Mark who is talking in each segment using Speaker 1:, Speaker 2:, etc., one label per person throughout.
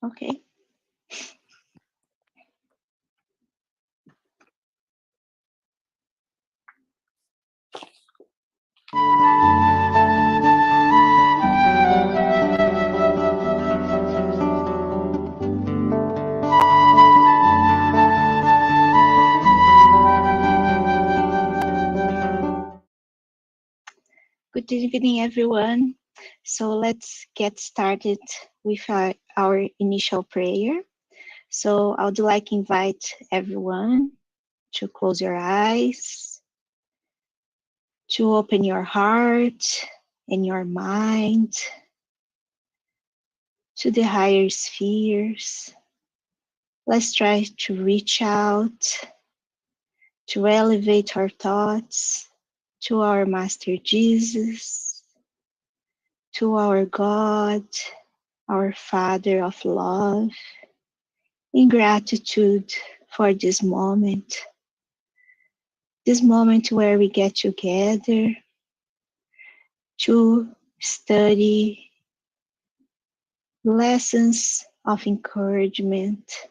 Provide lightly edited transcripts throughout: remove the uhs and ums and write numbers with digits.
Speaker 1: Okay. Good evening, everyone. So let's get started with our initial prayer. So I would like to invite everyone to close your eyes, to open your heart and your mind to the higher spheres. Let's try to reach out, to elevate our thoughts to our Master Jesus, to our God, our Father of love, in gratitude for this moment where we get together to study lessons of encouragement,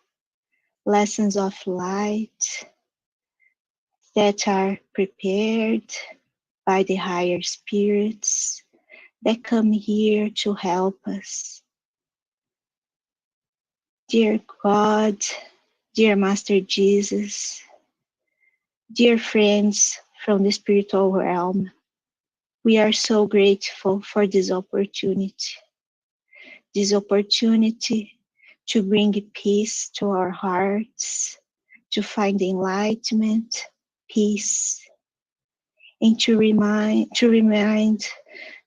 Speaker 1: lessons of light that are prepared by the higher spirits that come here to help us. Dear God, dear Master Jesus, dear friends from the spiritual realm, we are so grateful for this opportunity to bring peace to our hearts, to find enlightenment, peace, and to remind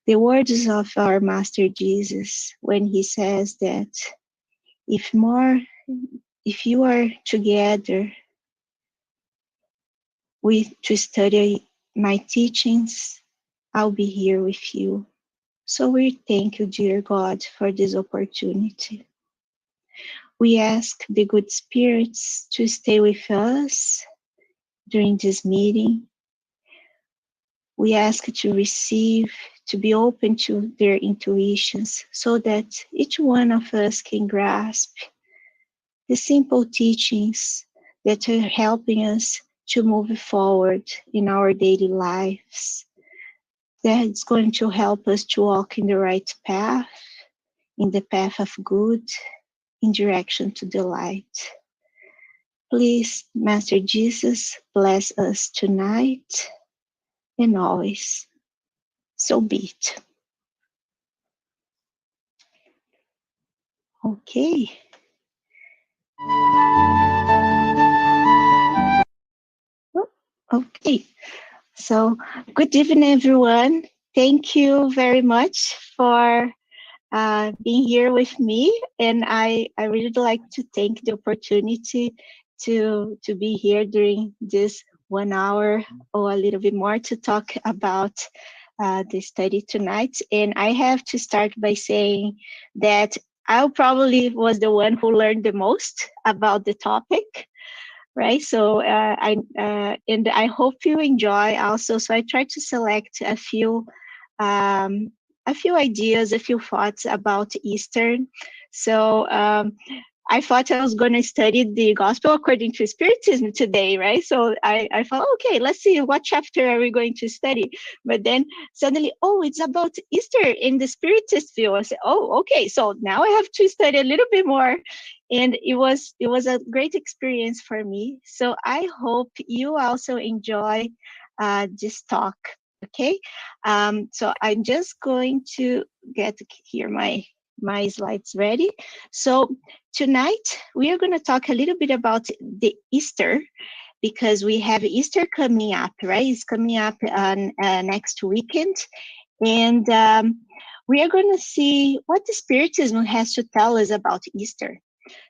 Speaker 1: the words of our Master Jesus when he says that if you are together to study my teachings, I'll be here with you. So we thank you, dear God, for this opportunity. We ask the good spirits to stay with us during this meeting. We ask to receive, to be open to their intuitions so that each one of us can grasp the simple teachings that are helping us to move forward in our daily lives. That's going to help us to walk in the right path, in the path of good, in direction to the light. Please, Master Jesus, bless us tonight and always. So be it. Okay. Okay. So, good evening, everyone. Thank you very much for being here with me. And I really like to take the opportunity to be here during this 1 hour or a little bit more to talk about the study tonight. And I have to start by saying that I probably was the one who learned the most about the topic, right? So and I hope you enjoy also. So I tried to select a few ideas, a few thoughts about Easter. So I thought I was going to study the Gospel according to Spiritism today, right? So I thought, okay, let's see, what chapter are we going to study? But then suddenly, oh, it's about Easter in the Spiritist view. I said, oh, okay, so now I have to study a little bit more. And it was a great experience for me. So I hope you also enjoy this talk. Okay, so I'm just going to get here my slides ready. So tonight we are going to talk a little bit about the Easter, because we have Easter coming up, right? It's coming up on next weekend, and we are going to see what the Spiritism has to tell us about Easter.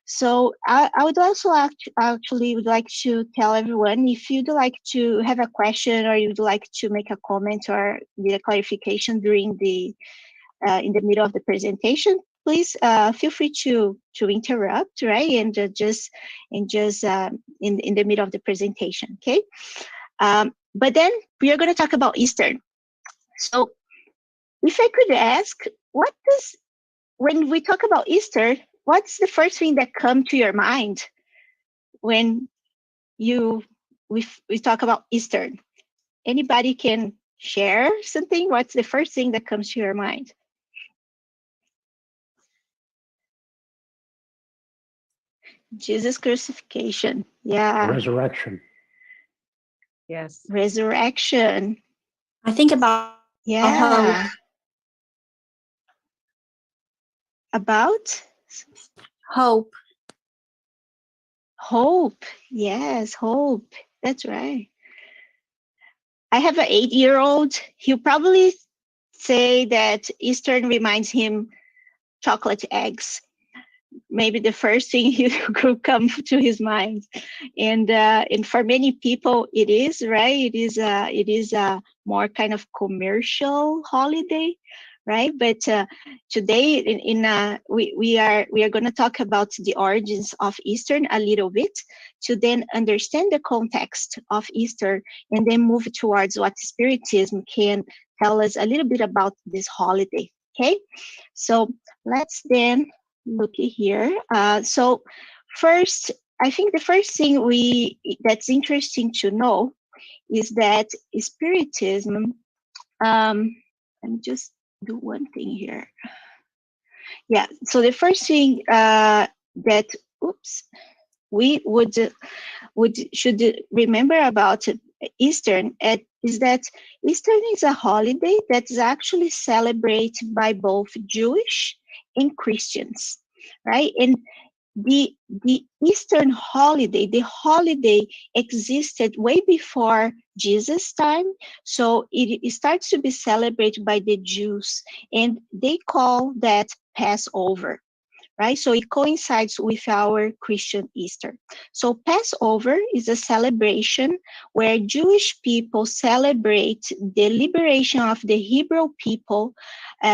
Speaker 1: So I would also actually would like to tell everyone, if you'd like to have a question or you'd like to make a comment or need a clarification during the in the middle of the presentation, please feel free to interrupt, right? And just in the middle of the presentation, okay? But then we are going to talk about Easter. So if I could ask, when we talk about Easter, what's the first thing that comes to your mind when we talk about Easter? Anybody can share something? What's the first thing that comes to your mind? Jesus crucifixion. Yeah.
Speaker 2: Resurrection.
Speaker 3: Yes.
Speaker 1: Resurrection.
Speaker 4: I think about hope.
Speaker 1: Yeah. About
Speaker 4: Hope.
Speaker 1: hope. Yes, hope. That's right. I have an 8-year-old. He'll probably say that Eastern reminds him chocolate eggs. Maybe the first thing he could come to his mind, and for many people it is right. It is a more kind of commercial holiday, right? But today, we are going to talk about the origins of Easter a little bit, to then understand the context of Easter, and then move towards what Spiritism can tell us a little bit about this holiday. Okay, so let's then look here. So first, I think the first thing that's interesting to know is that Spiritism. Let me just do one thing here. Yeah. So the first thing that oops we should remember about Eastern is that Eastern is a holiday that is actually celebrated by both Jewish and Christians, right? And the Eastern holiday, the holiday existed way before Jesus' time, so it starts to be celebrated by the Jews, and they call that Passover, right? So it coincides with our Christian Easter. So Passover is a celebration where Jewish people celebrate the liberation of the Hebrew people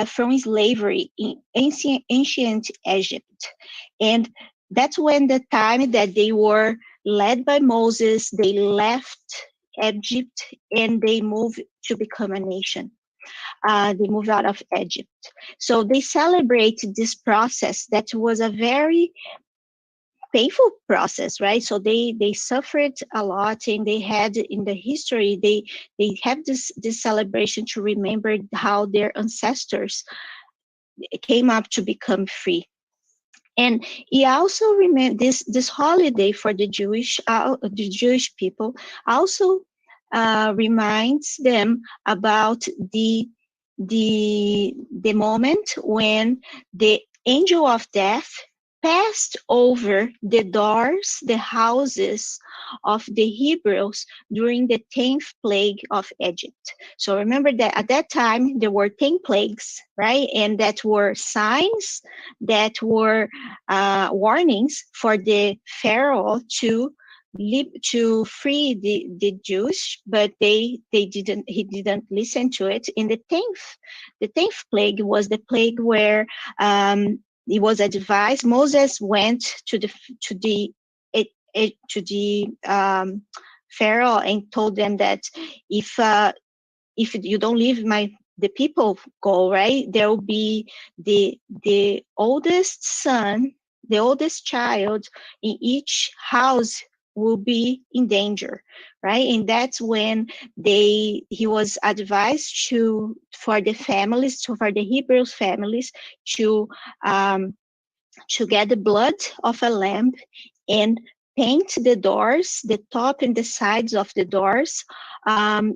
Speaker 1: from slavery in ancient Egypt. And that's when the time that they were led by Moses, they left Egypt and they moved to become a nation. They moved out of Egypt. So they celebrate this process that was a very painful process, right? So they suffered a lot, and they had in the history they have this celebration to remember how their ancestors came up to become free. And he also remember this holiday for the Jewish people also reminds them about the moment when the angel of death passed over the doors, the houses of the Hebrews during the 10th plague of Egypt. So remember that at that time there were 10 plagues, right? And that were signs, that were warnings for the Pharaoh to free the Jews, but he didn't listen to it. In the tenth plague was the plague where it was advised. Moses went to the Pharaoh and told them that if you don't leave the people go, right, there will be the oldest son, the oldest child in each house will be in danger, right? And that's when he was advised for the Hebrew families to get the blood of a lamb and paint the doors, the top and the sides of the doors,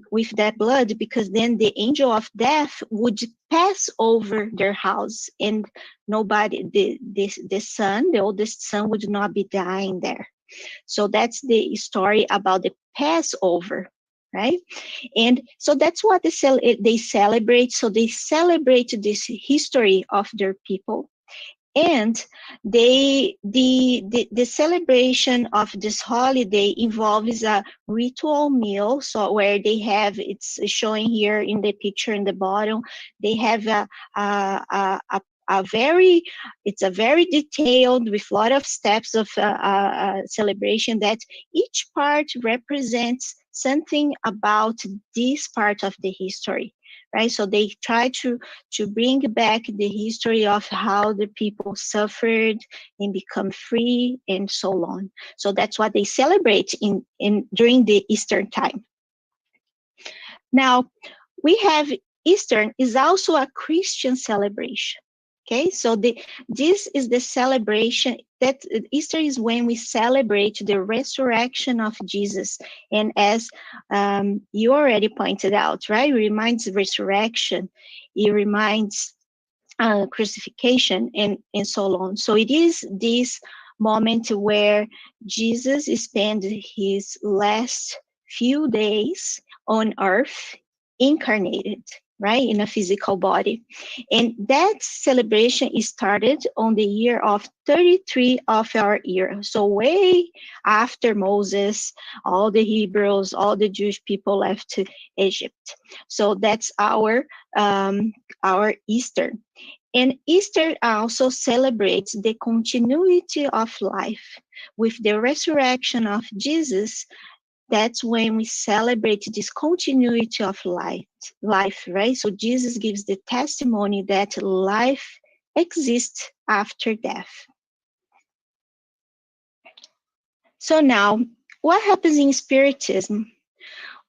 Speaker 1: with that blood, because then the angel of death would pass over their house, and nobody, the oldest son, would not be dying there. So that's the story about the Passover, right? And so that's what they celebrate. So they celebrate this history of their people. And the celebration of this holiday involves a ritual meal. So where it's showing here in the picture in the bottom, they have a very detailed, with a lot of steps of celebration, that each part represents something about this part of the history, right? So they try to bring back the history of how the people suffered and become free and so on. So that's what they celebrate in during the Easter time. Now, we have Easter is also a Christian celebration. Okay, so this is the celebration that Easter is when we celebrate the resurrection of Jesus. And as you already pointed out, right, it reminds resurrection, it reminds crucifixion, and so on. So it is this moment where Jesus spent his last few days on earth incarnated, right, in a physical body. And that celebration is started on the year of 33 of our era. So way after Moses, all the Hebrews, all the Jewish people left Egypt. So that's our Easter. And Easter also celebrates the continuity of life. With the resurrection of Jesus, that's when we celebrate this continuity of life, right? So Jesus gives the testimony that life exists after death. So now, what happens in Spiritism?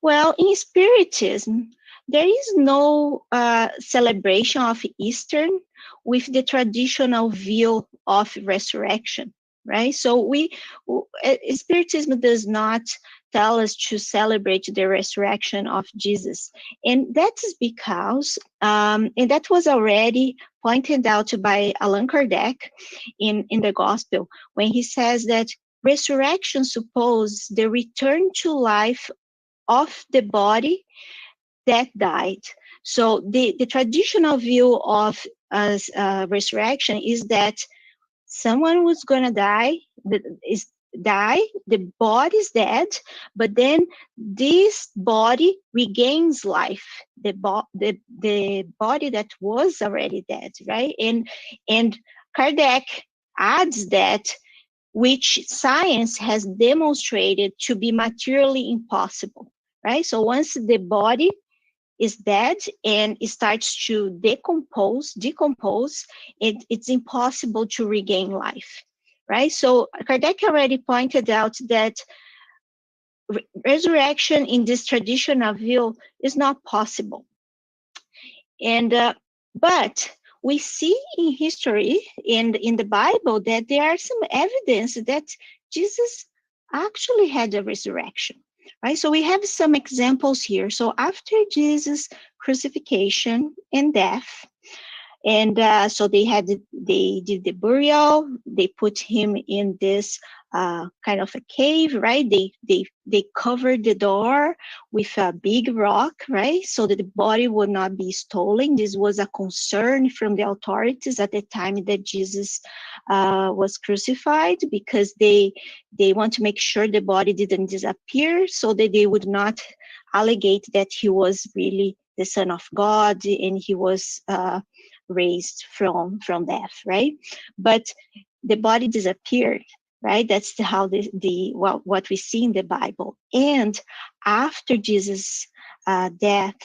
Speaker 1: Well, in Spiritism, there is no celebration of Easter with the traditional view of resurrection, right? So Spiritism does not tell us to celebrate the resurrection of Jesus. And that is because, and that was already pointed out by Allan Kardec in the Gospel, when he says that resurrection supposes the return to life of the body that died. So the traditional view of resurrection is that someone was going to die, the body is dead, but then this body regains life, the body that was already dead, right? And Kardec adds that which science has demonstrated to be materially impossible, right? So once the body is dead and it starts to decompose, it's impossible to regain life, right? So Kardec already pointed out that resurrection in this traditional view is not possible. And but we see in history and in the Bible that there are some evidence that Jesus actually had a resurrection, right? So we have some examples here. So after Jesus' crucifixion and death, and so they did the burial. They put him in this kind of a cave, right? They covered the door with a big rock, right? So that the body would not be stolen. This was a concern from the authorities at the time that Jesus was crucified, because they want to make sure the body didn't disappear, so that they would not allegate that he was really the Son of God and he was raised from death, right? But the body disappeared, right? That's how what we see in the Bible. And after Jesus' death,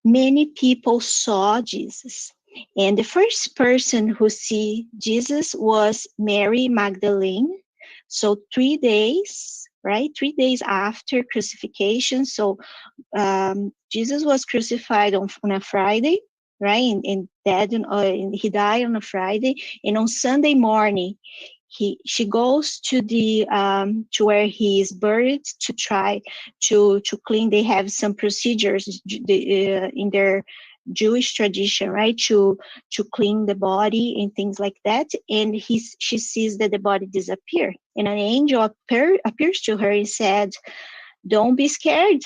Speaker 1: many people saw Jesus. And the first person who see Jesus was Mary Magdalene. So 3 days, right? 3 days after crucifixion. So Jesus was crucified on a Friday, right? And he died on a Friday. And on Sunday morning, she goes to to where he is buried to try to clean. They have some procedures in their Jewish tradition, right? To clean the body and things like that. And she sees that the body disappeared. And an angel appears to her and said, "Don't be scared.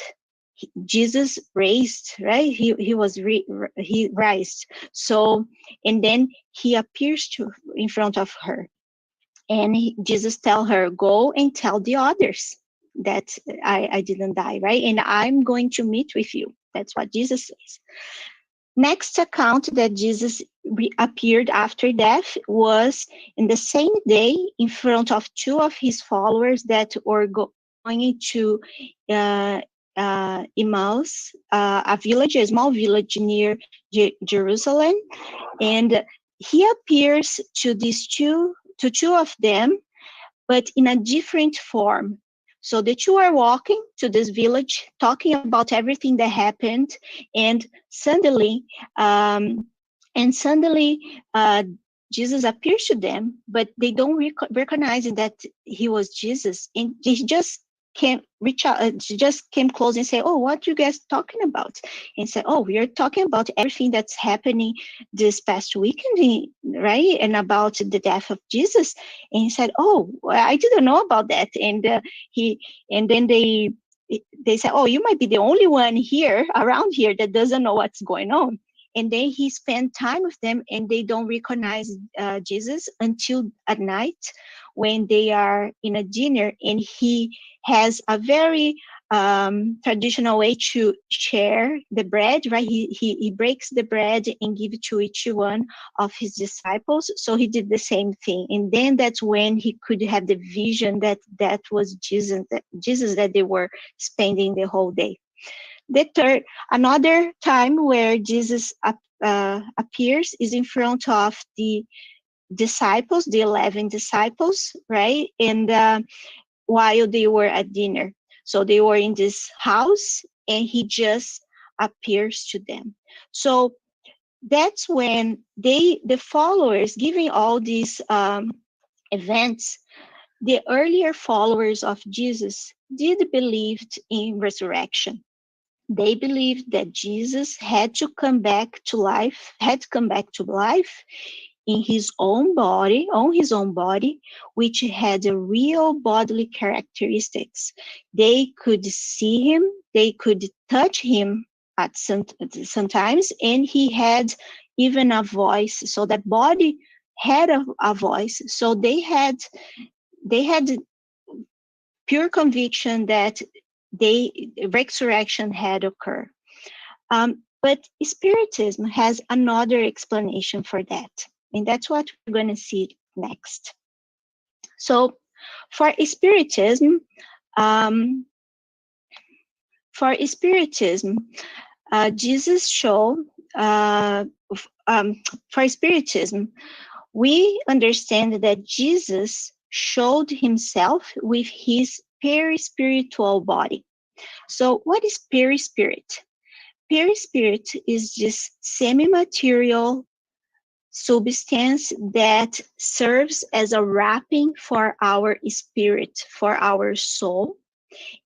Speaker 1: Jesus raised, right? He raised." So, and then he appears in front of her, and Jesus tell her, "Go and tell the others that I didn't die, right? And I'm going to meet with you." That's what Jesus says. Next account that Jesus appeared after death was in the same day in front of two of his followers that were going to Emmaus, a small village near Jerusalem, and he appears to two of them, but in a different form. So the two are walking to this village, talking about everything that happened, and suddenly, um, suddenly, Jesus appears to them, but they don't recognize that he was Jesus, and they just came reach out, just came close and say, "Oh, what you guys talking about?" And said, "Oh, we are talking about everything that's happening this past weekend, right? And about the death of Jesus." And he said, "Oh, I didn't know about that." And he, and then they said, "Oh, you might be the only one here around here that doesn't know what's going on." And then he spent time with them, and they don't recognize Jesus until at night when they are in a dinner, and he has a very traditional way to share the bread, right? He breaks the bread and gives it to each one of his disciples. So he did the same thing. And then that's when he could have the vision that was Jesus that they were spending the whole day. Another time where Jesus appears is in front of the disciples, the 11 disciples, right? And while they were at dinner. So they were in this house, and he just appears to them. So that's when the followers, giving all these events, the earlier followers of Jesus did believe in resurrection. They believed that Jesus had to come back to life, in his own body, which had a real bodily characteristics. They could see him, they could touch him at sometimes, and he had even a voice. So that body had a voice. So they had pure conviction that resurrection had occurred. But Spiritism has another explanation for that, and that's what we're going to see next. So, for Spiritism, um, Jesus showed. For Spiritism, we understand that Jesus showed himself with his perispiritual body. So, what is perispirit? Perispirit is this semi-material substance that serves as a wrapping for our spirit, for our soul.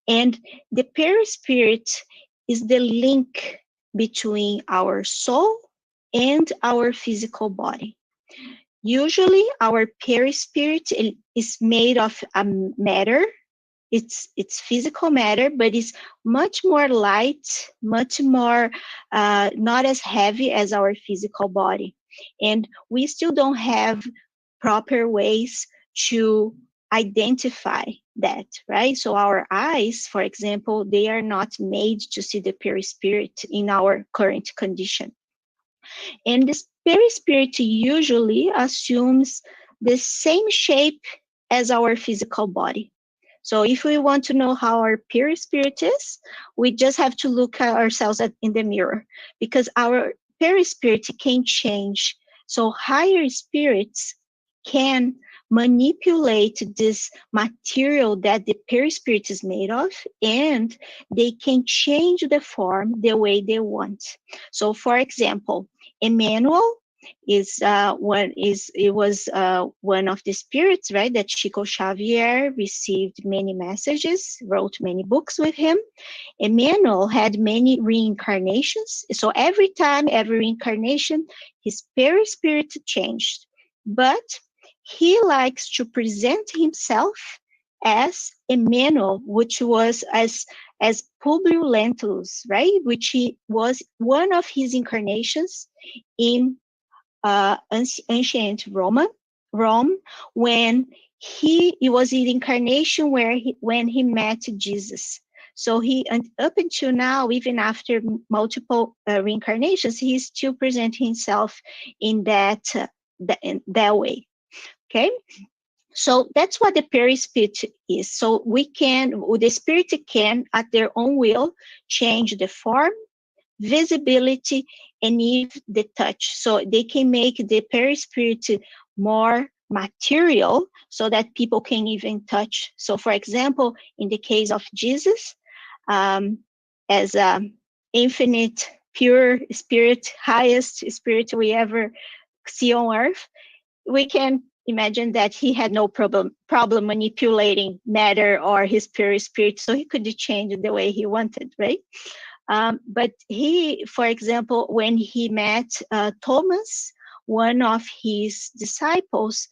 Speaker 1: And the perispirit is the link between our soul and our physical body. Usually, our perispirit is made of a matter. It's physical matter, but it's much more light, much more not as heavy as our physical body. And we still don't have proper ways to identify that, right? So our eyes, for example, they are not made to see the perispirit in our current condition. And this perispirit usually assumes the same shape as our physical body. So if we want to know how our perispirit is, we just have to look at ourselves in the mirror, because our perispirit can change. So higher spirits can manipulate this material that the perispirit is made of, and they can change the form the way they want. So for example, Emmanuel was one of the spirits, right, that Chico Xavier received many messages, wrote many books with him. Emmanuel had many reincarnations. So every reincarnation, his perispirit changed. But he likes to present himself as Emmanuel, which was as Publius Lentulus, right? Which he was one of his incarnations in ancient Rome, when he was in the incarnation when he met Jesus. So up until now, even after multiple reincarnations, he still presents himself in that way. Okay, So that's what the perispirit is. So the spirit can, at their own will, change the form, visibility, and even the touch. So they can make the perispirit more material so that people can even touch. So, for example, in the case of Jesus, um, as infinite, pure spirit, highest spirit we ever see on earth, we can imagine that he had no problem manipulating matter or his pure spirit, so he could change the way he wanted, right? But he, for example, when he met Thomas, one of his disciples,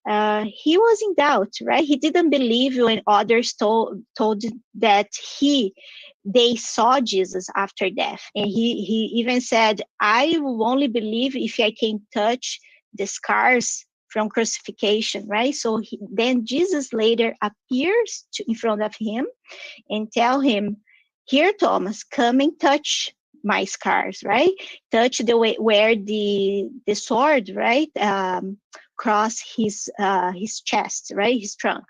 Speaker 1: he was in doubt, right? He didn't believe when others told that they saw Jesus after death. And he even said, I will only believe if I can touch the scars from crucifixion, right? So then Jesus later appears in front of him and tell him, here, Thomas, come and touch my scars, right? Touch the way where the sword, right, cross his chest, right, his trunk,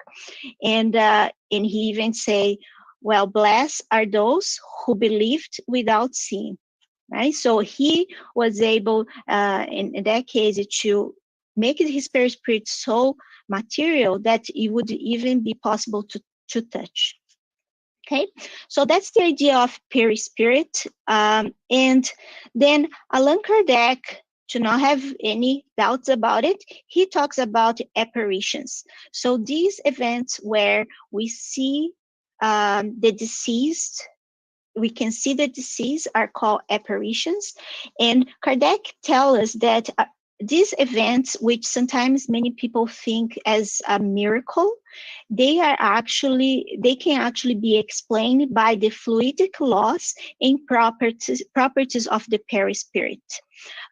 Speaker 1: and he even say, well, blessed are those who believed without seeing, right? So he was able, in that case, to make his spirit so material that it would even be possible to touch. Okay, so that's the idea of perispirit. And then Allan Kardec, to not have any doubts about it, he talks about apparitions. So these events where we see the deceased, we can see the deceased, are called apparitions. And Kardec tells us that these events, which sometimes many people think as a miracle, they can actually be explained by the fluidic laws and properties of the perispirit.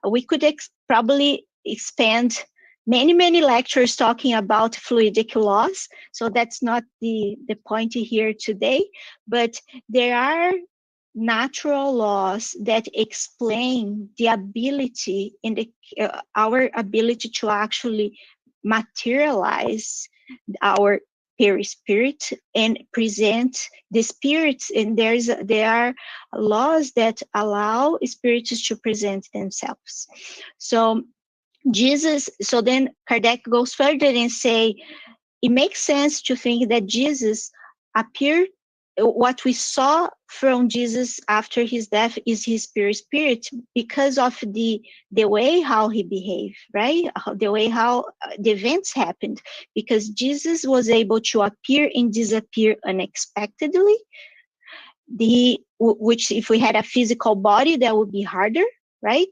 Speaker 1: We could probably expand many lectures talking about fluidic laws, so that's not the point here today, but there are natural laws that explain the ability in our ability to actually materialize our perispirit and present the spirits. And there are laws that allow spirits to present themselves. So then Kardec goes further and say, it makes sense to think that Jesus appeared. What we saw from Jesus after his death is his spirit because of the way how he behaved, right? The way how the events happened, because Jesus was able to appear and disappear unexpectedly. Which if we had a physical body, that would be harder, right?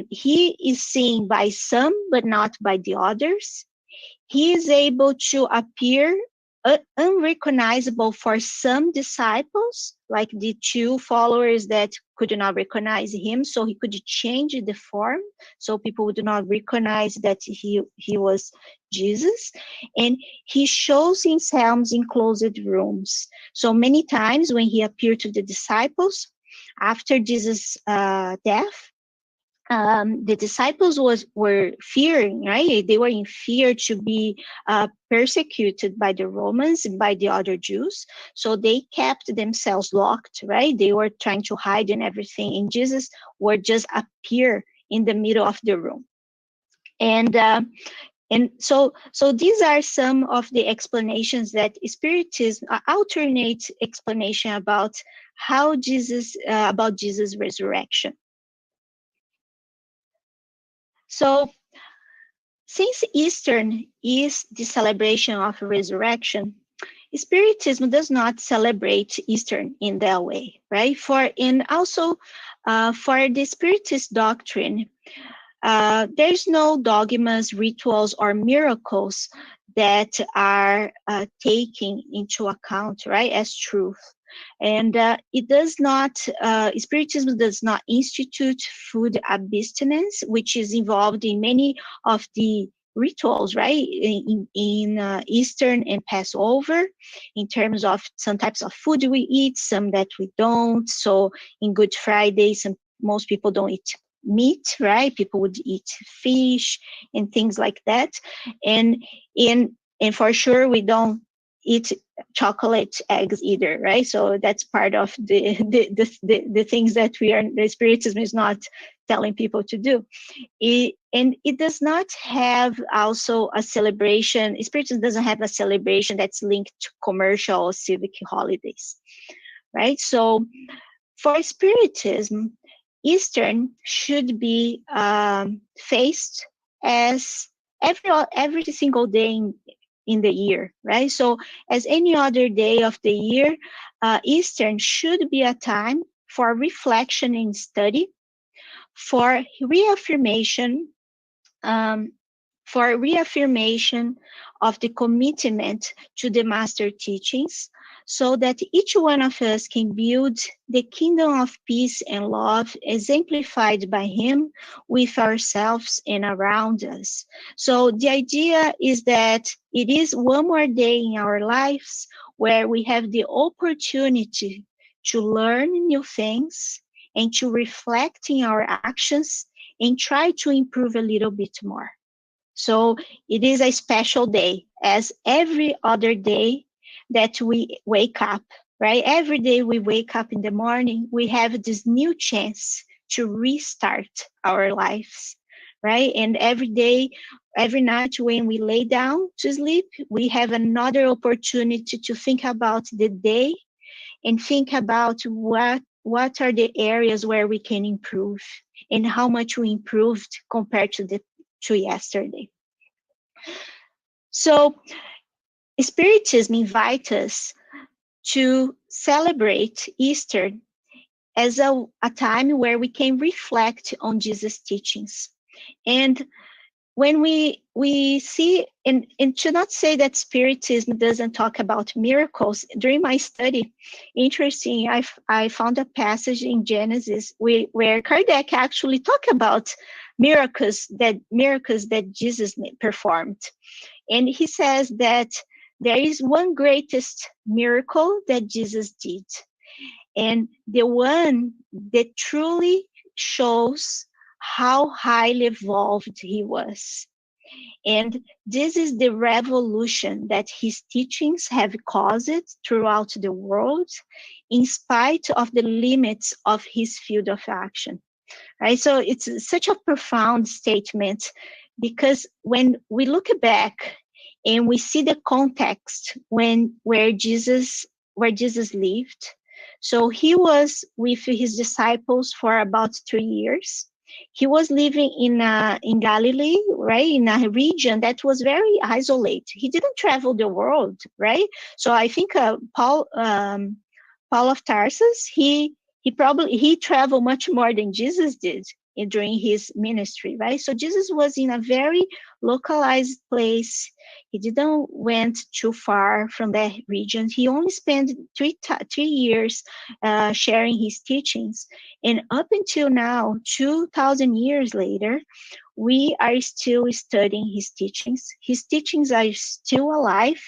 Speaker 1: He is seen by some, but not by the others. He is able to appear unrecognizable for some disciples, like the two followers that could not recognize him, so he could change the form so people would not recognize that he was Jesus. And he shows himself in closed rooms. So many times when he appeared to the disciples after Jesus' death, the disciples were fearing, right? They were in fear to be persecuted by the Romans and by the other Jews. So they kept themselves locked, right? They were trying to hide and everything. And Jesus would just appear in the middle of the room. And so these are some of the explanations that Spiritism, alternate explanation about how about Jesus' resurrection. So, since Easter is the celebration of resurrection, Spiritism does not celebrate Easter in that way, right? For the Spiritist doctrine, there's no dogmas, rituals, or miracles that are taken into account, right, as truth. And Spiritism does not institute food abstinence, which is involved in many of the rituals, right, in Eastern and Passover, in terms of some types of food we eat, some that we don't. So in Good Friday, most people don't eat meat, right? People would eat fish and things like that. And in And for sure, we don't eat chocolate eggs either, right? So that's part of the things that the Spiritism is not telling people to do. And it does not have also a celebration. Spiritism doesn't have a celebration that's linked to commercial or civic holidays, right? So for Spiritism, Eastern should be faced as every single day in the year, right? So as any other day of the year, Eastern should be a time for reflection and study, for reaffirmation, um, for reaffirmation of the commitment to the master teachings, so that each one of us can build the kingdom of peace and love exemplified by him with ourselves and around us. So the idea is that it is one more day in our lives where we have the opportunity to learn new things and to reflect in our actions and try to improve a little bit more. So it is a special day, as every other day that we wake up, right? Every day we wake up in the morning, we have this new chance to restart our lives, right? And every day, every night when we lay down to sleep, we have another opportunity to think about the day and think about what are the areas where we can improve and how much we improved compared to yesterday. So Spiritism invites us to celebrate Easter as a time where we can reflect on Jesus' teachings. And when we see, and to not say that Spiritism doesn't talk about miracles, during my study, interesting, I found a passage in Genesis where Kardec actually talked about miracles that Jesus performed. And he says that there is one greatest miracle that Jesus did, and the one that truly shows how highly evolved he was. And this is the revolution that his teachings have caused throughout the world, in spite of the limits of his field of action. Right? So it's such a profound statement, because when we look back and we see the context where Jesus lived. So he was with his disciples for about 3 years. He was living in Galilee, right, in a region that was very isolated. He didn't travel the world, right? So I think Paul of Tarsus, he traveled much more than Jesus did during his ministry, right? So Jesus was in a very localized place. He didn't went too far from that region. He only spent 3 years sharing his teachings, and up until now, 2,000 years later, we are still studying his teachings. His teachings are still alive,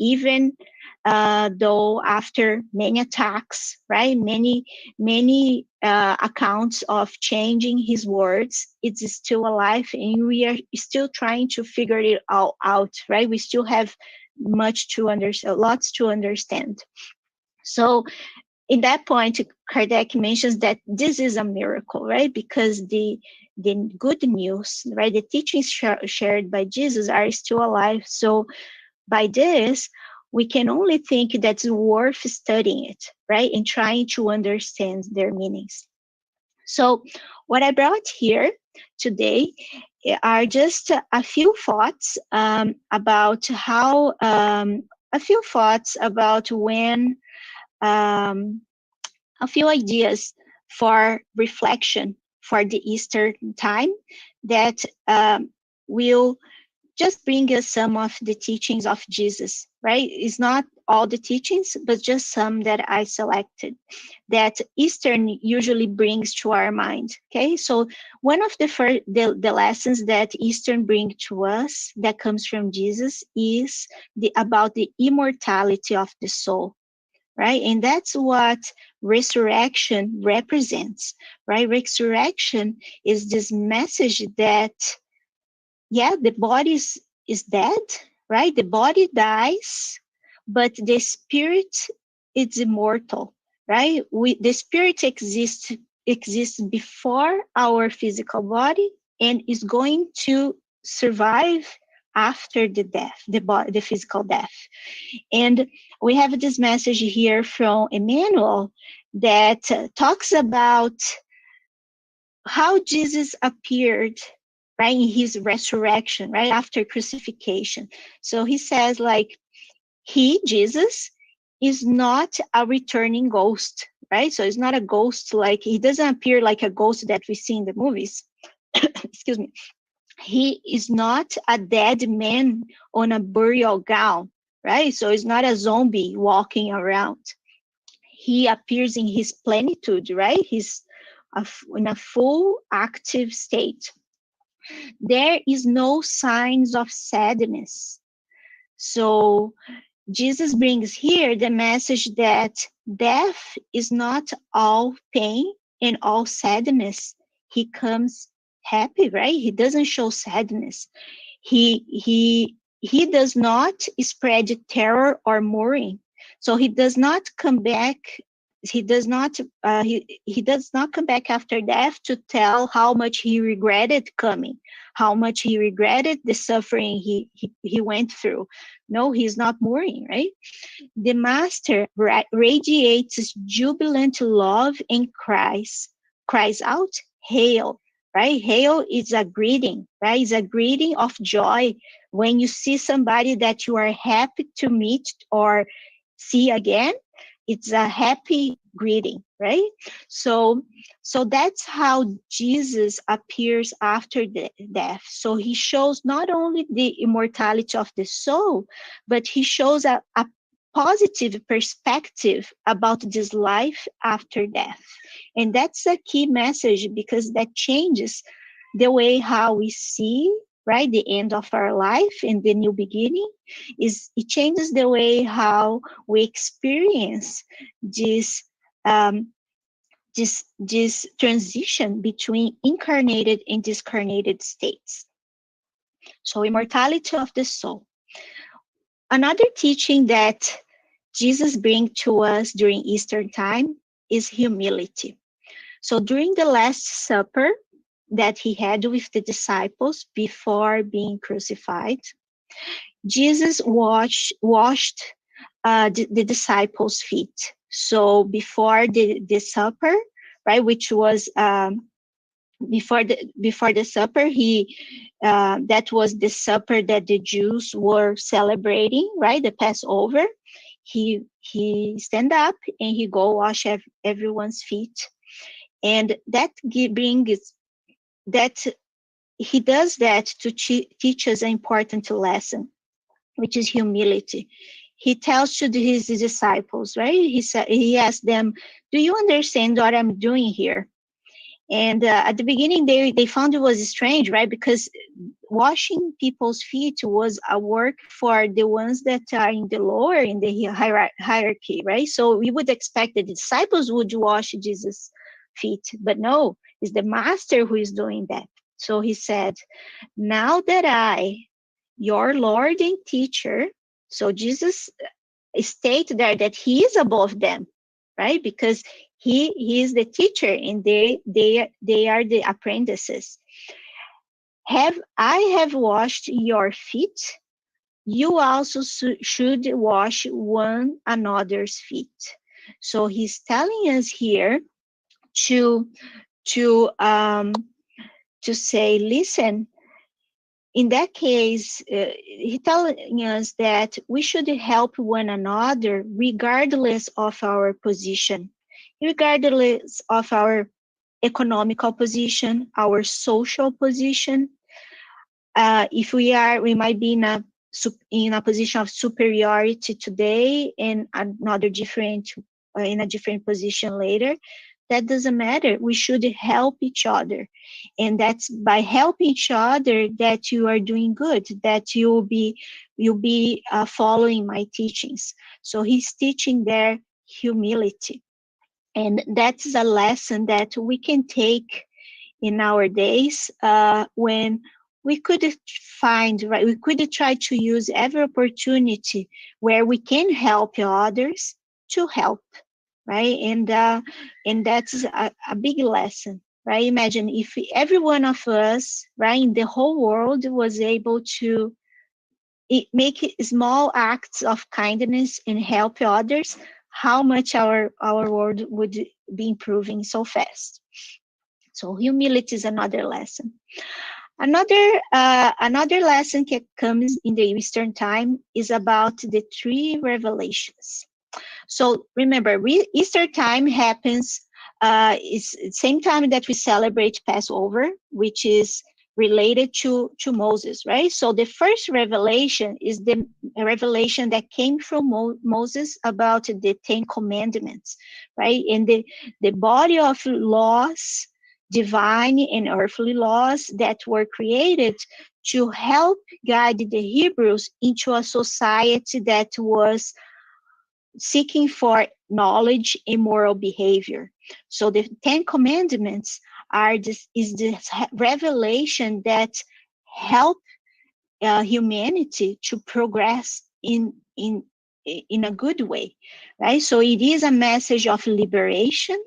Speaker 1: even though after many attacks, right, many accounts of changing his words, it's still alive, and we are still trying to figure it all out, right? We still have much to understand, lots to understand. So in that point, Kardec mentions that this is a miracle, right? Because the good news, right, the teachings shared by Jesus are still alive. So by this, we can only think that's worth studying it, right, and trying to understand their meanings. So what I brought here today are just a few thoughts about how, a few thoughts about when, a few ideas for reflection for the Easter time that will just bring us some of the teachings of Jesus, right? It's not all the teachings, but just some that I selected that Eastern usually brings to our mind. Okay, so one of the lessons that Eastern bring to us that comes from Jesus is about the immortality of the soul. Right, and that's what resurrection represents. Right, resurrection is this message that, yeah, the body is dead, right? The body dies, but the spirit is immortal, right? The spirit exists before our physical body and is going to survive after the death, the physical death. And we have this message here from Emmanuel that talks about how Jesus appeared, right, in his resurrection, right, after crucifixion. So he says, like, Jesus, is not a returning ghost, right? So it's not a ghost, like, he doesn't appear like a ghost that we see in the movies. Excuse me. He is not a dead man on a burial gown, right? So it's not a zombie walking around. He appears in his plenitude, right? He's in a full active state. There is no signs of sadness. So Jesus brings here the message that death is not all pain and all sadness. He comes happy, right? He doesn't show sadness. He does not spread terror or mourning. So he does not come back. He does not come back after death to tell how much he regretted coming, how much he regretted the suffering he went through. No, he's not mourning, right? The master radiates jubilant love and cries out, "Hail!" Right? Hail is a greeting, right? It's a greeting of joy when you see somebody that you are happy to meet or see again. It's a happy greeting, right? So, so that's how Jesus appears after the death. So he shows not only the immortality of the soul, but he shows a positive perspective about this life after death. And that's a key message because that changes the way how we see, right, the end of our life and the new beginning. Is it changes the way how we experience this this transition between incarnated and discarnated states. So immortality of the soul. Another teaching that Jesus brings to us during Easter time is humility. So during the Last Supper that he had with the disciples before being crucified, Jesus washed the disciples' feet. So before the supper, right, which was before the supper, he that was the supper that the Jews were celebrating, right, the Passover. He stand up and he go wash everyone's feet, and that brings that he does that to teach us an important lesson, which is humility. He tells to his disciples, right? He asked them, "Do you understand what I'm doing here?" And at the beginning, they found it was strange, right? Because washing people's feet was a work for the ones that are in the lower in the hierarchy, right? So we would expect that the disciples would wash Jesus' feet, but no, it's the master who is doing that. So he said, "Now that I, your Lord and teacher," so Jesus state there that he is above them, right? Because he is the teacher and they are the apprentices. I have washed your feet. You also should wash one another's feet. So he's telling us here to to um, to say, listen. In that case, he telling us that we should help one another regardless of our position, regardless of our economical position, our social position. If we might be in a position of superiority today and another different in a different position later. That doesn't matter. We should help each other, and that's by helping each other that you are doing good. That you'll be following my teachings. So he's teaching their humility, and that's a lesson that we can take in our days when we could find, right? We could try to use every opportunity where we can help others to help, right? And that's a big lesson, right? Imagine if every one of us, right, in the whole world was able to make small acts of kindness and help others, how much our world would be improving so fast. So humility is another lesson. Another lesson that comes in the Eastern time is about the three revelations. So remember, Easter time happens is same time that we celebrate Passover, which is related to Moses, right? So the first revelation is the revelation that came from Moses about the Ten Commandments, right? And the body of laws, divine and earthly laws that were created to help guide the Hebrews into a society that was seeking for knowledge and moral behavior. So the Ten Commandments is this revelation that help humanity to progress in a good way, right? So it is a message of liberation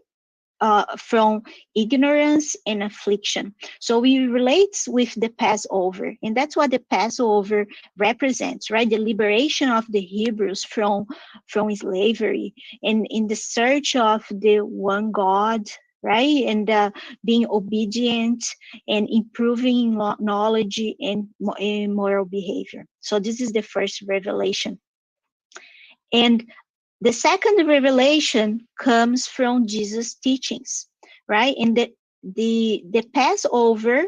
Speaker 1: from ignorance and affliction. So we relate with the Passover, and that's what the Passover represents, right? The liberation of the Hebrews from slavery and in the search of the one God, right? And being obedient and improving knowledge and moral behavior. So this is the first revelation. And the second revelation comes from Jesus' teachings, right? And the Passover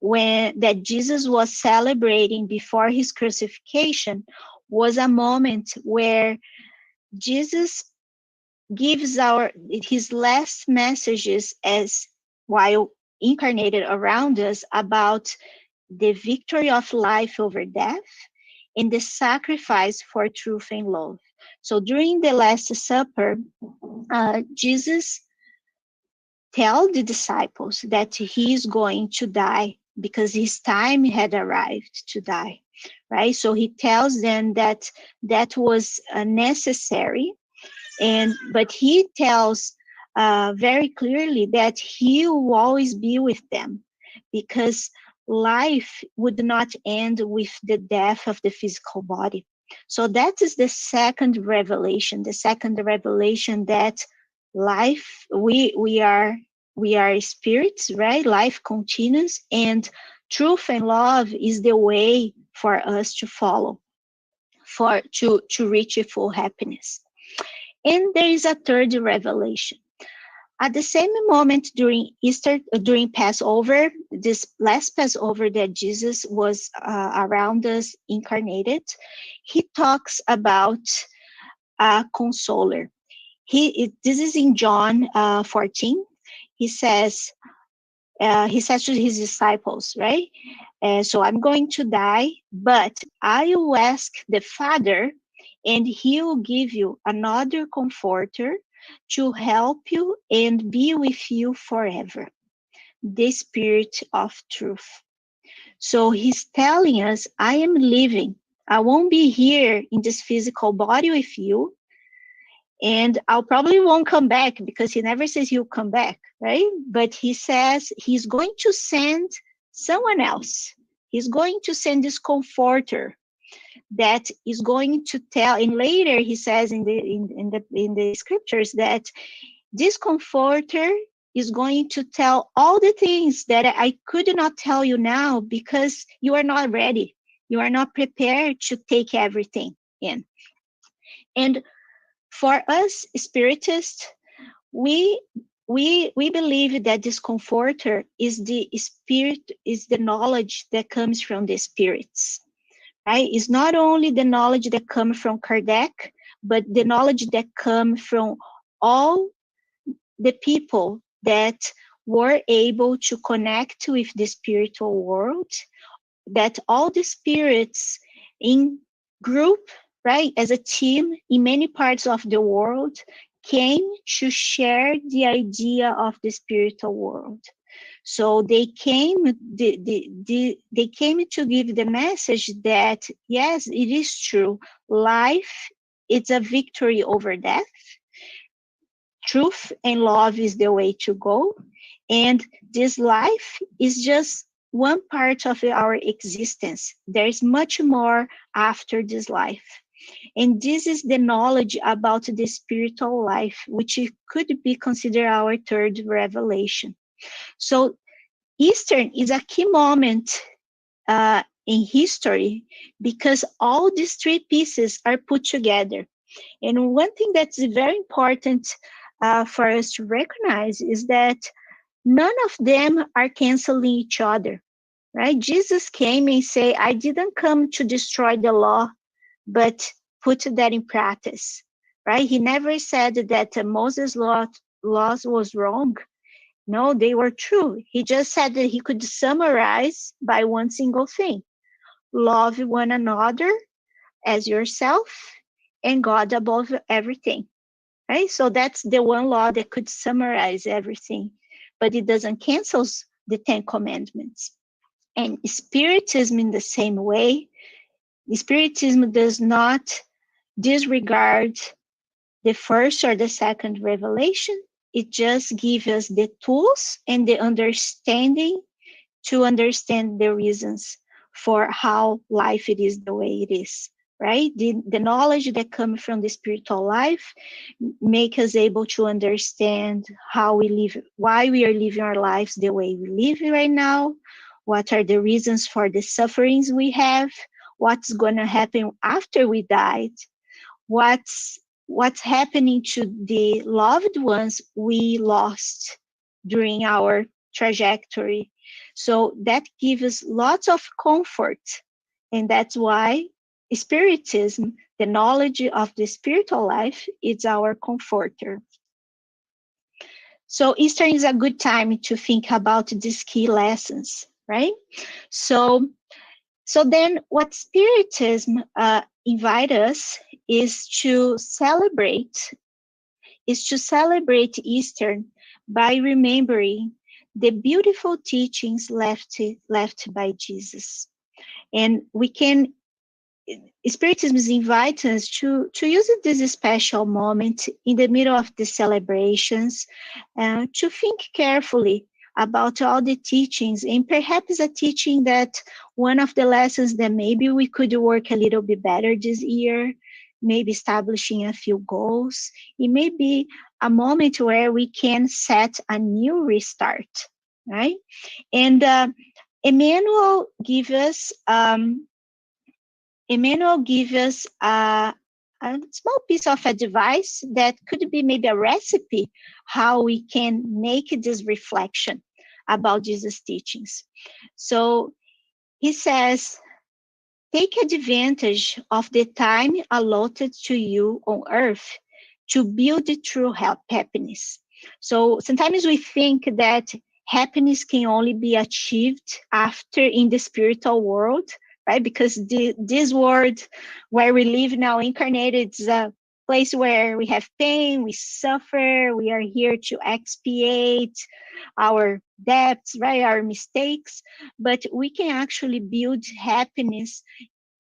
Speaker 1: when that Jesus was celebrating before his crucifixion was a moment where Jesus gives his last messages as while incarnated around us about the victory of life over death and the sacrifice for truth and love. So during the Last Supper, Jesus tells the disciples that he is going to die because his time had arrived to die, right? So he tells them that that was necessary, but he tells very clearly that he will always be with them because life would not end with the death of the physical body. So that is the second revelation that life, we are spirits, right? Life continues, and truth and love is the way for us to follow, to reach a full happiness. And there is a third revelation. At the same moment during Easter, during Passover, this last Passover that Jesus was around us incarnated, he talks about a consoler. This is in John 14. He says to his disciples, right? So I'm going to die, but I will ask the Father, and he will give you another comforter to help you and be with you forever, the Spirit of truth. So he's telling us, I am leaving. I won't be here in this physical body with you, and I'll probably won't come back because he never says he'll come back, right? But he says he's going to send someone else. He's going to send this comforter that is going to tell. And later he says in the scriptures that this comforter is going to tell all the things that I could not tell you now because you are not ready. You are not prepared to take everything in. And for us spiritists, we believe that this comforter is the spirit, is the knowledge that comes from the spirits, right? It's not only the knowledge that comes from Kardec, but the knowledge that comes from all the people that were able to connect with the spiritual world, that all the spirits in group, right, as a team in many parts of the world came to share the idea of the spiritual world. So they came, they came to give the message that, yes, it is true. Life, it's a victory over death. Truth and love is the way to go. And this life is just one part of our existence. There's much more after this life. And this is the knowledge about the spiritual life, which could be considered our third revelation. So Easter is a key moment in history because all these three pieces are put together. And one thing that's very important for us to recognize is that none of them are canceling each other, right? Jesus came and said, I didn't come to destroy the law, but put that in practice, right? He never said that Moses' laws was wrong. No, they were true. He just said that he could summarize by one single thing. Love one another as yourself and God above everything, right? So that's the one law that could summarize everything, but it doesn't cancel the 10 commandments. And Spiritism in the same way, Spiritism does not disregard the first or the second revelation. It just gives us the tools and the understanding to understand the reasons for how life it is the way it is, right? The knowledge that comes from the spiritual life make us able to understand how we live, why we are living our lives the way we live right now, what are the reasons for the sufferings we have, what's going to happen after we died, what's happening to the loved ones we lost during our trajectory. So that gives us lots of comfort. And that's why Spiritism, the knowledge of the spiritual life, is our comforter. So Easter is a good time to think about these key lessons, right? So then what Spiritism invite us is to celebrate Easter by remembering the beautiful teachings left by Jesus. And we can, Spiritism invites us to use this special moment in the middle of the celebrations to think carefully about all the teachings, and perhaps a teaching that one of the lessons that maybe we could work a little bit better this year, maybe establishing a few goals. It may be a moment where we can set a new restart, right? And Emmanuel give us a small piece of advice that could be maybe a recipe how we can make this reflection about Jesus' teachings. So he says, take advantage of the time allotted to you on earth to build true happiness. So sometimes we think that happiness can only be achieved after in the spiritual world, right? Because this world where we live now incarnated is a place where we have pain, we suffer, we are here to expiate our debts, right? Our mistakes, but we can actually build happiness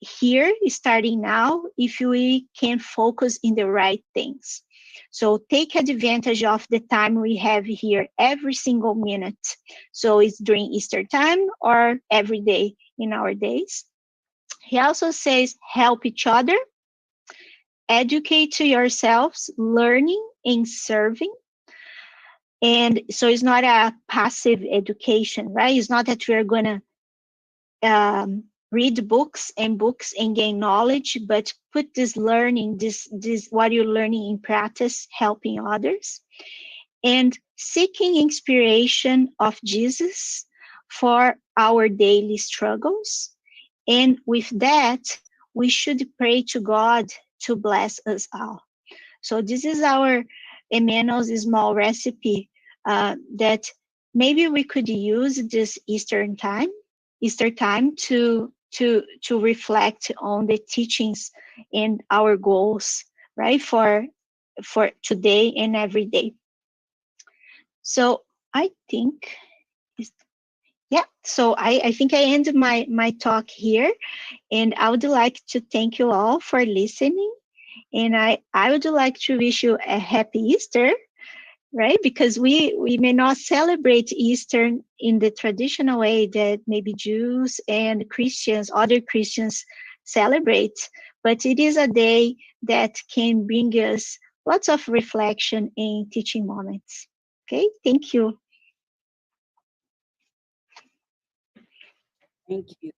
Speaker 1: here starting now if we can focus in the right things. So take advantage of the time we have here every single minute. So it's during Easter time or every day in our days. He also says, help each other, educate to yourselves, learning and serving. And so it's not a passive education, right? It's not that we're going to read books and gain knowledge, but put this learning, this what you're learning in practice, helping others, and seeking inspiration of Jesus for our daily struggles. And with that, we should pray to God to bless us all. So this is our Emmanuel's small recipe that maybe we could use this Easter time to reflect on the teachings and our goals, right, for today and every day. So I think Yeah, so I think I end my talk here, and I would like to thank you all for listening. And I would like to wish you a happy Easter, right? Because we may not celebrate Easter in the traditional way that maybe Jews and Christians, other Christians celebrate, but it is a day that can bring us lots of reflection and teaching moments. Okay, thank you.
Speaker 3: Thank you.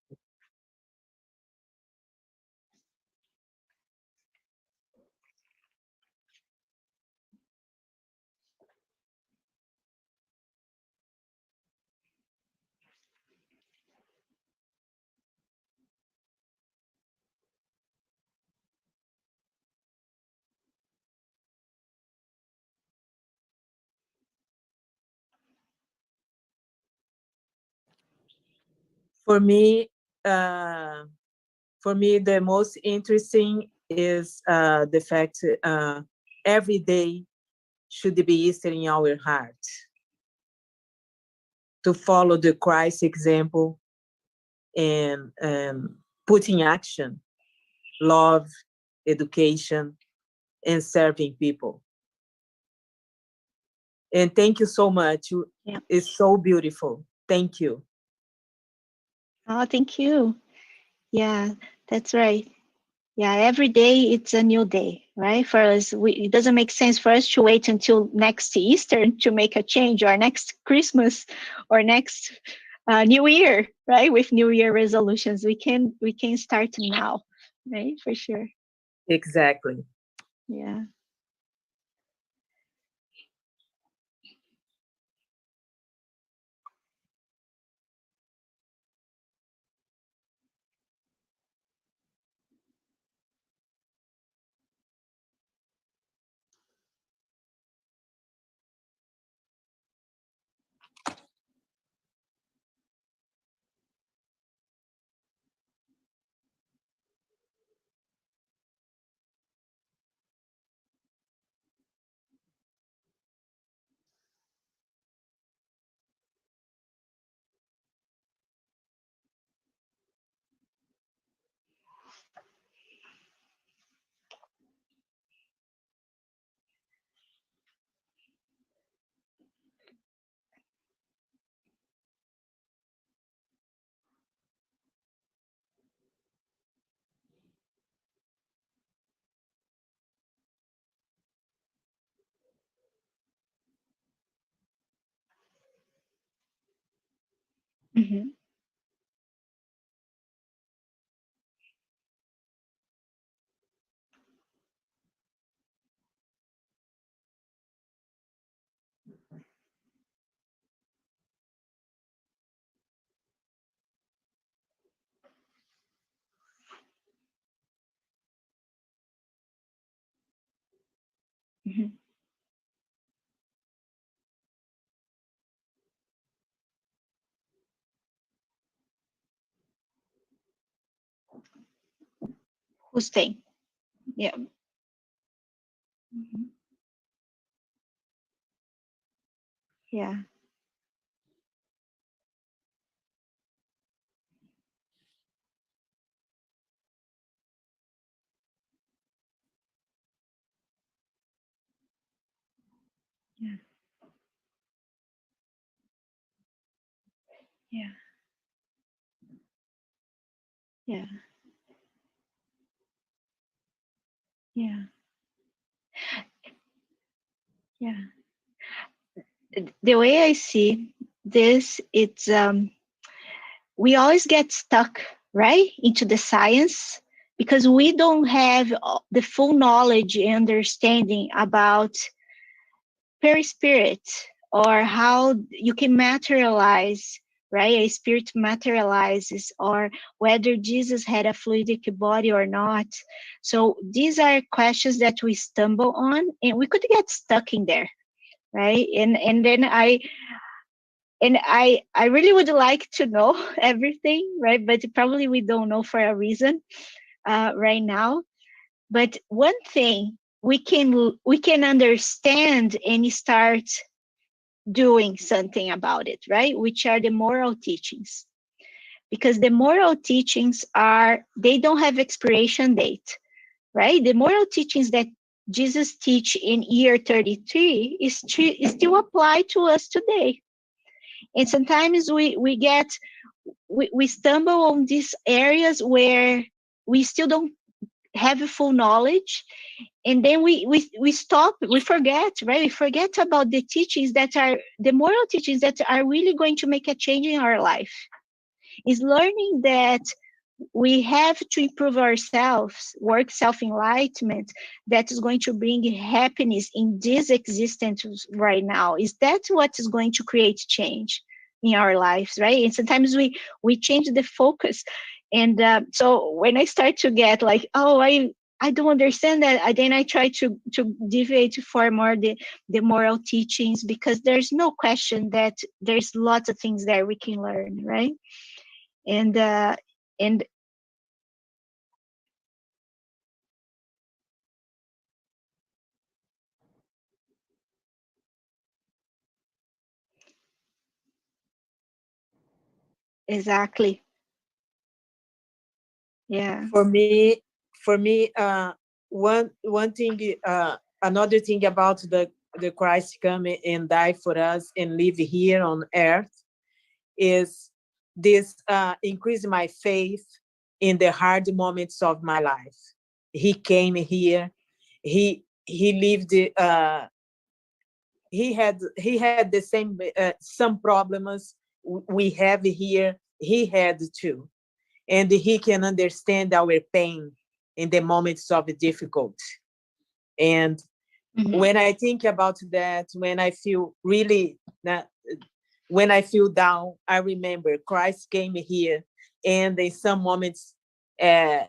Speaker 3: For me, uh, for me, the most interesting is the fact every day should be Easter in our heart to follow the Christ example and put in action love, education, and serving people. And thank you so much.
Speaker 1: Yeah.
Speaker 3: It's so beautiful. Thank you.
Speaker 1: Oh, thank you. Yeah, that's right. Yeah, every day it's a new day, right? For us, it doesn't make sense for us to wait until next Easter to make a change, or next Christmas, or next New Year, right? With New Year resolutions, we can start now, right? For sure.
Speaker 3: Exactly.
Speaker 1: Yeah. Hmm. Hmm. Who's staying? Yeah. Hmm. Yeah. Yeah. Yeah. Yeah. Yeah. Yeah. The way I see this, it's we always get stuck, right, into the science because we don't have the full knowledge and understanding about perispirit, or how you can materialize, right? A spirit materializes, or whether Jesus had a fluidic body or not. So these are questions that we stumble on, and we could get stuck in there, right? And then I really would like to know everything, right? But probably we don't know for a reason right now. But one thing we can understand and start doing something about it, right? Which are the moral teachings. Because the moral teachings they don't have expiration date, right? The moral teachings that Jesus teach in year 33 is still applied to us today. And sometimes we stumble on these areas where we still don't have full knowledge, and then we stop, we forget, right? We forget about the teachings that are the moral teachings that are really going to make a change in our life. Is learning that we have to improve ourselves, work self-enlightenment, that is going to bring happiness in this existence right now. Is that what is going to create change in our lives, right? And sometimes we change the focus. And so when I start to get like, oh, I don't understand that, then I try to deviate for more the moral teachings, because there's no question that there's lots of things there we can learn, right? And exactly. Yeah.
Speaker 3: For me, one thing, another thing about the Christ come and die for us and live here on earth is this increase my faith in the hard moments of my life. He came here. He lived. He had the same some problems we have here. He had too, and he can understand our pain in the moments of difficulty. And
Speaker 1: Mm-hmm.
Speaker 3: when I think about that, when I feel really not, when I feel down, I remember Christ came here, and in some moments, uh,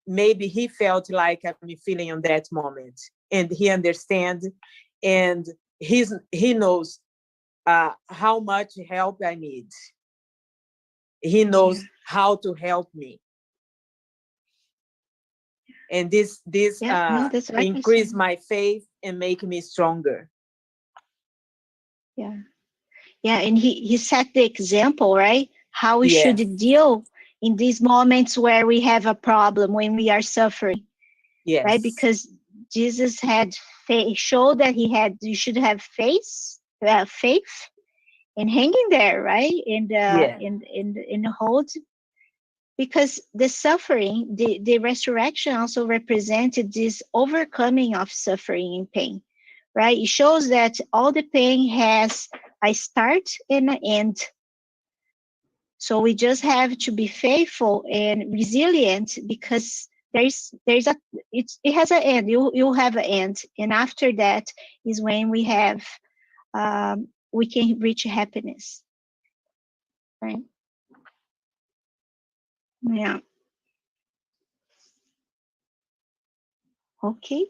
Speaker 3: maybe he felt like I'm feeling on that moment, and he understands, and he knows how much help I need. He
Speaker 1: Yeah.
Speaker 3: knows how to help me, and this
Speaker 1: Yeah. No, that's what I
Speaker 3: increase
Speaker 1: said.
Speaker 3: my faith and make me stronger.
Speaker 1: Yeah. Yeah. And he set the example, right? How we should
Speaker 3: Yes,
Speaker 1: deal in these moments where we have a problem, when we are suffering, right?
Speaker 3: yes,
Speaker 1: Because Jesus had faith, showed that you should have faith, and hanging there, right? And
Speaker 3: yeah,
Speaker 1: and hold, because the suffering, the resurrection also represented this overcoming of suffering and pain, right? It shows that all the pain has a start and an end. So we just have to be faithful and resilient, because there's a it has an end. You'll have an end, and after that is when we can reach happiness, right? Yeah. Okay.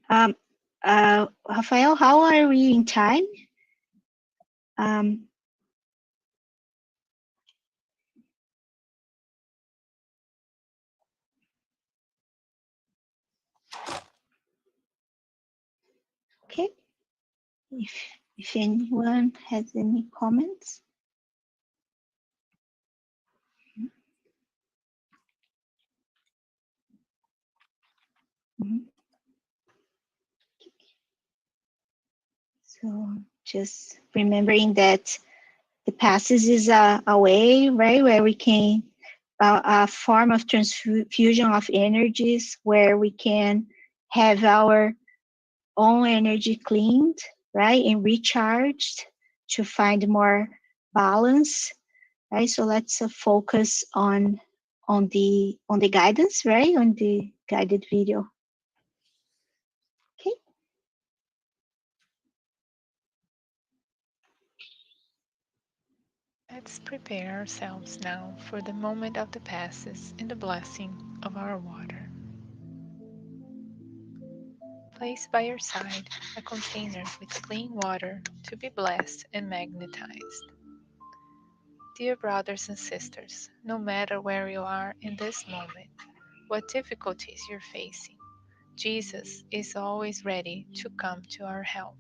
Speaker 1: Um, Rafael, how are we in time? Um, okay. If if anyone has any comments. Mhm. So just remembering that the passes is a way, right, where we can a form of transfusion of energies, where we can have our own energy cleaned, right, and recharged to find more balance, right? So let's focus on the guidance, right, on the guided video. Okay.
Speaker 2: Let's prepare ourselves now for the moment of the passes and the blessing of our water. Place by your side a container with clean water to be blessed and magnetized. Dear brothers and sisters, no matter where you are in this moment, what difficulties you're facing, Jesus is always ready to come to our help.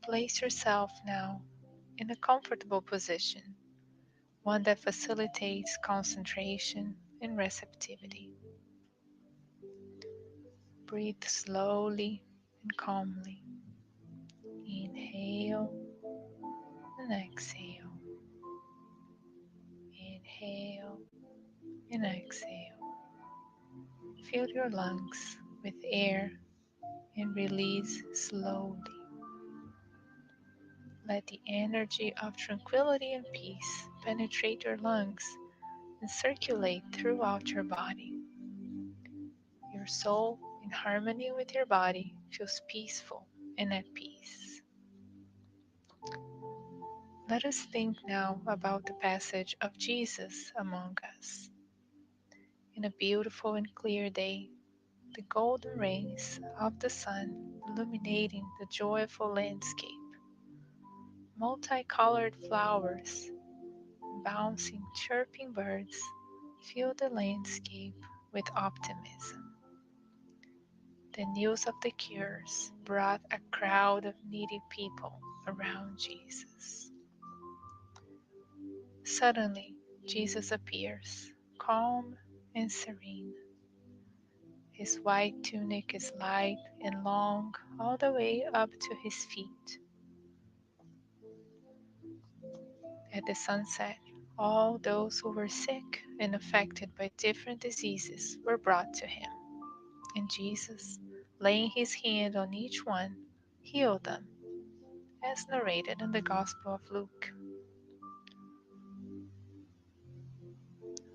Speaker 2: Place yourself now in a comfortable position, one that facilitates concentration and receptivity. Breathe slowly and calmly. Inhale and exhale. Inhale and exhale. Fill your lungs with air and release slowly. Let the energy of tranquility and peace penetrate your lungs and circulate throughout your body. Your soul, in harmony with your body, feels peaceful and at peace. Let us think now about the passage of Jesus among us. In a beautiful and clear day, the golden rays of the sun illuminating the joyful landscape, multicolored flowers, bouncing, chirping birds fill the landscape with optimism. The news of the cures brought a crowd of needy people around Jesus. Suddenly, Jesus appears, calm and serene. His white tunic is light and long all the way up to his feet. At the sunset, all those who were sick and affected by different diseases were brought to him, and Jesus, laying his hand on each one, healed them, as narrated in the Gospel of Luke.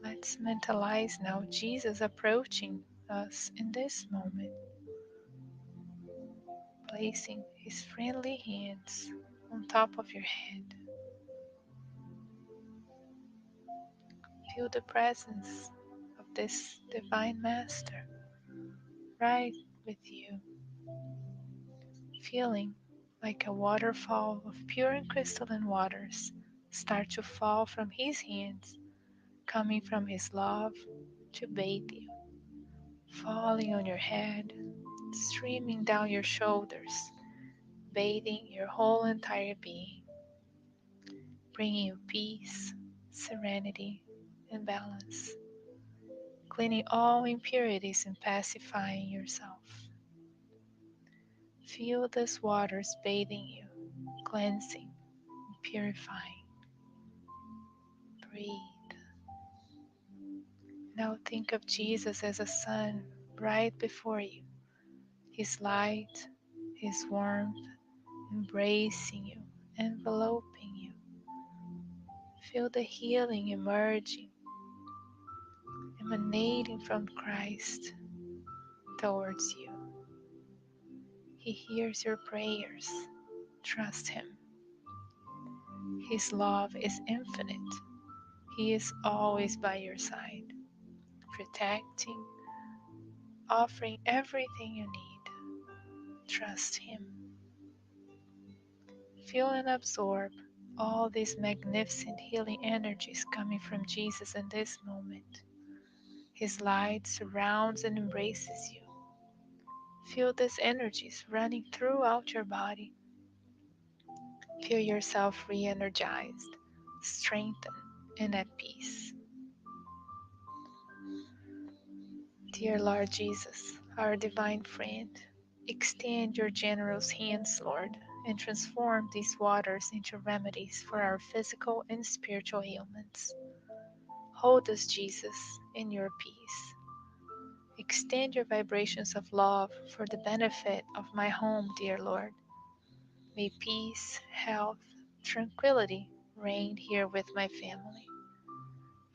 Speaker 2: Let's mentalize now Jesus approaching us in this moment, placing his friendly hands on top of your head. Feel the presence of this Divine Master right with you, feeling like a waterfall of pure and crystalline waters start to fall from his hands, coming from his love to bathe you, falling on your head, streaming down your shoulders, bathing your whole entire being, bringing you peace, serenity, and balance, cleaning all impurities and pacifying yourself. Feel these waters bathing you, cleansing, and purifying. Breathe. Now think of Jesus as a sun right before you, his light, his warmth, embracing you, enveloping you. Feel the healing emerging, emanating from Christ towards you. He hears your prayers. Trust him. His love is infinite. He is always by your side, protecting, offering everything you need. Trust him. Feel and absorb all these magnificent healing energies coming from Jesus in this moment. His light surrounds and embraces you. Feel these energies running throughout your body. Feel yourself re energized, strengthened, and at peace. Dear Lord Jesus, our divine friend, extend your generous hands, Lord, and transform these waters into remedies for our physical and spiritual ailments. Hold us, Jesus, in your peace. Extend your vibrations of love for the benefit of my home, dear Lord. May peace, health, tranquility reign here with my family.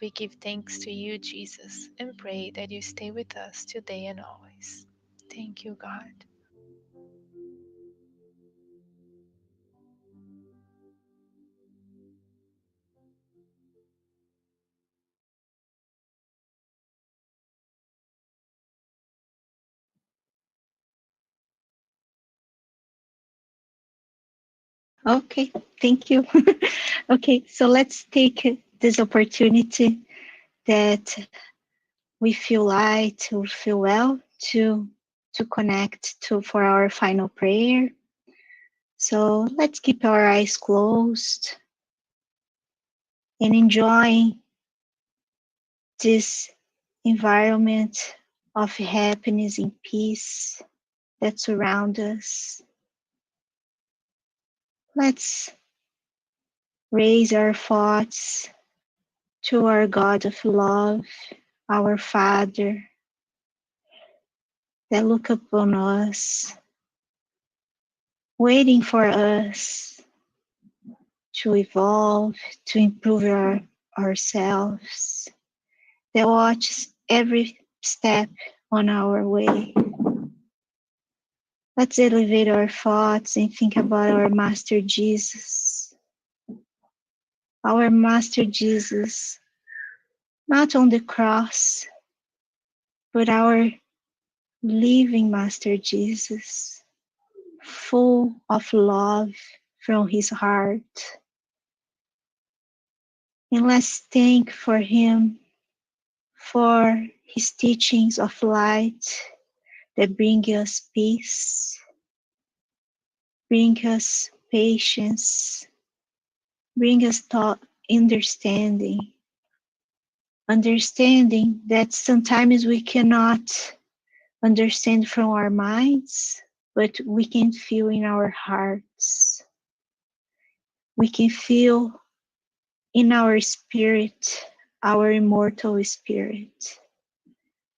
Speaker 2: We give thanks to you, Jesus, and pray that you stay with us today and always. Thank you, God.
Speaker 1: Okay, thank you. Okay, so let's take this opportunity that we feel light, we feel well to connect to for our final prayer. So let's keep our eyes closed and enjoy this environment of happiness and peace that surround us. Let's raise our thoughts to our God of love, our Father, that look upon us, waiting for us to evolve, to improve ourselves, that watches every step on our way. Let's elevate our thoughts and think about our Master Jesus. Our Master Jesus, not on the cross, but our living Master Jesus, full of love from his heart. And let's thank for him for his teachings of light that bring us peace, bring us patience, bring us thought, understanding. Understanding that sometimes we cannot understand from our minds, but we can feel in our hearts. We can feel in our spirit, our immortal spirit.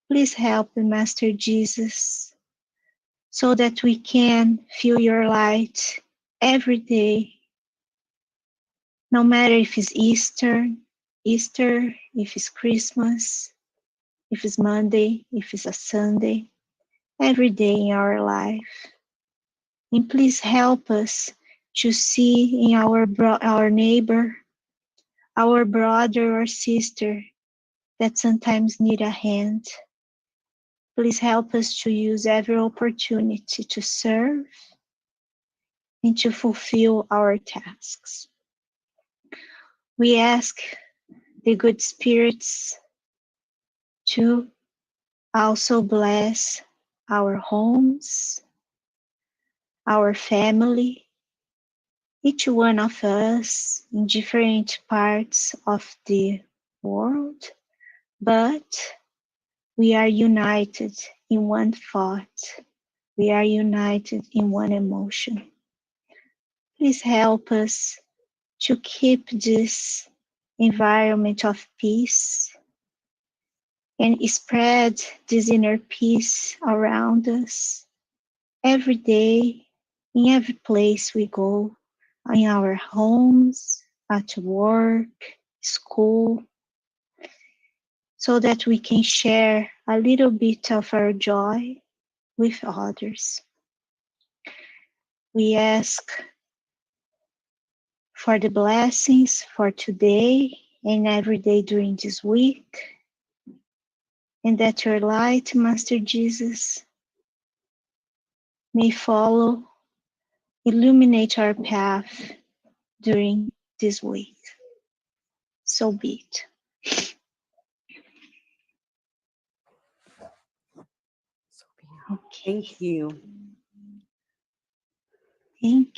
Speaker 1: Please help me, Master Jesus, so that we can feel your light every day, no matter if it's Easter, if it's Christmas, if it's Monday, if it's a Sunday, every day in our life. And please help us to see in our neighbor, our brother or sister that sometimes need a hand. Please help us to use every opportunity to serve and to fulfill our tasks. We ask the good spirits to also bless our homes, our family, each one of us in different parts of the world, but we are united in one thought. We are united in one emotion. Please help us to keep this environment of peace and spread this inner peace around us every day, in every place we go, in our homes, at work, school, so that we can share a little bit of our joy with others. We ask for the blessings for today and every day during this week, and that your light, Master Jesus, may follow, illuminate our path during this week. So be it. Okay.
Speaker 5: Thank you.
Speaker 1: Thank